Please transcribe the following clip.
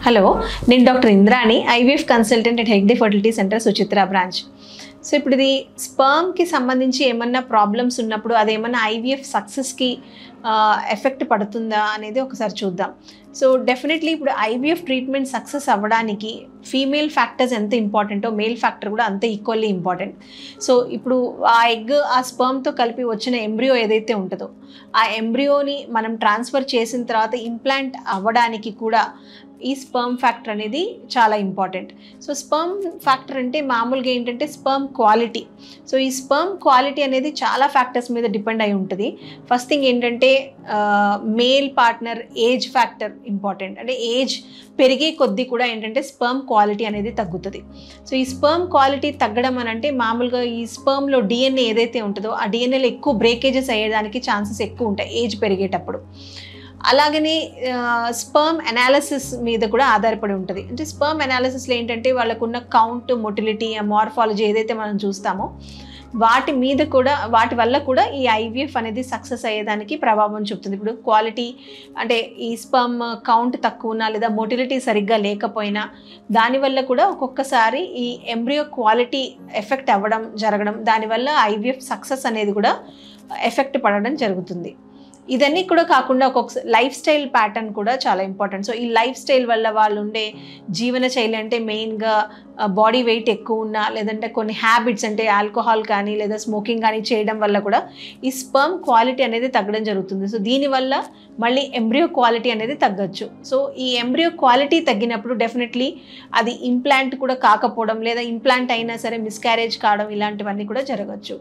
Hello, నేను doctor Indrani, IVF consultant at Hegde fertility centre Suchitra branch. So ఇప్పుడు ఇది స్పర్మ్కి సంబంధించి ఏమన్నా ప్రాబ్లమ్స్ ఉన్నప్పుడు అదేమన్నా ఐవీఎఫ్ సక్సెస్కి ఎఫెక్ట్ పడుతుందా అనేది ఒకసారి చూద్దాం. సో డెఫినెట్లీ ఇప్పుడు ఐవీఎఫ్ ట్రీట్మెంట్ సక్సెస్ అవ్వడానికి ఫీమేల్ ఫ్యాక్టర్స్ ఎంత ఇంపార్టెంటో మేల్ ఫ్యాక్టర్ కూడా అంతే ఈక్వల్లీ ఇంపార్టెంట్. సో ఇప్పుడు ఆ ఎగ్ ఆ స్పర్మ్తో కలిపి వచ్చిన ఎంబ్రియో ఏదైతే ఉంటుందో ఆ ఎంబ్రియోని మనం ట్రాన్స్ఫర్ చేసిన తర్వాత ఇంప్లాంట్ అవ్వడానికి కూడా ఈ స్పర్మ్ ఫ్యాక్టర్ అనేది చాలా ఇంపార్టెంట్. సో స్పర్మ్ ఫ్యాక్టర్ అంటే మామూలుగా ఏంటంటే స్పర్మ్ క్వాలిటీ. సో ఈ స్పర్మ్ క్వాలిటీ అనేది చాలా ఫ్యాక్టర్స్ మీద డిపెండ్ అయి ఉంటుంది. ఫస్ట్ థింగ్ ఏంటంటే male partner age factor important. అంటే ఏజ్ పెరిగే కొద్దీ కూడా ఏంటంటే స్పర్మ్ క్వాలిటీ అనేది తగ్గుతుంది. సో ఈ స్పర్మ్ క్వాలిటీ తగ్గడం అని అంటే మామూలుగా ఈ స్పర్మ్లో డిఎన్ఏ ఏదైతే ఉంటుందో ఆ డిఎన్ఏలో ఎక్కువ బ్రేకేజెస్ అయ్యేదానికి ఛాన్సెస్ ఎక్కువ ఉంటాయి ఏజ్ పెరిగేటప్పుడు. అలాగనే స్పర్మ్ అనాలిసిస్ మీద కూడా ఆధారపడి ఉంటుంది. అంటే స్పర్మ్ అనాలిసిస్లో ఏంటంటే వాళ్ళకున్న కౌంట్, మొటిలిటీ, మార్ఫాలజీ ఏదైతే మనం చూస్తామో వాటి వల్ల కూడా ఈ ఐవీఎఫ్ అనేది సక్సెస్ అయ్యేదానికి ప్రభావం చూపుతుంది. ఇప్పుడు క్వాలిటీ అంటే ఈ స్పర్మ్ కౌంట్ తక్కువ ఉన్నా లేదా మొటిలిటీ సరిగ్గా లేకపోయినా దానివల్ల కూడా ఒక్కొక్కసారి ఈ ఎంబ్రియో క్వాలిటీ ఎఫెక్ట్ అవ్వడం జరగడం, దానివల్ల ఐవీఎఫ్ సక్సెస్ అనేది కూడా ఎఫెక్ట్ పడడం జరుగుతుంది. ఇదన్నీ కూడా కాకుండా ఒక్కొక్కసారి లైఫ్ స్టైల్ ప్యాటర్న్ కూడా చాలా ఇంపార్టెంట్. సో ఈ లైఫ్ స్టైల్ వల్ల వాళ్ళు ఉండే జీవన శైలి అంటే మెయిన్గా బాడీ వెయిట్ ఎక్కువ ఉన్నా లేదంటే కొన్ని హ్యాబిట్స్ అంటే ఆల్కహాల్ కానీ లేదా స్మోకింగ్ కానీ చేయడం వల్ల కూడా ఈ స్పర్మ్ క్వాలిటీ అనేది తగ్గడం జరుగుతుంది. సో దీనివల్ల మళ్ళీ ఎంబ్రియో క్వాలిటీ అనేది తగ్గచ్చు. సో ఈ ఎంబ్రియో క్వాలిటీ తగ్గినప్పుడు డెఫినెట్లీ అది ఇంప్లాంట్ కూడా కాకపోవడం లేదా ఇంప్లాంట్ అయినా సరే మిస్క్యారేజ్ కావడం ఇలాంటివన్నీ కూడా జరగచ్చు.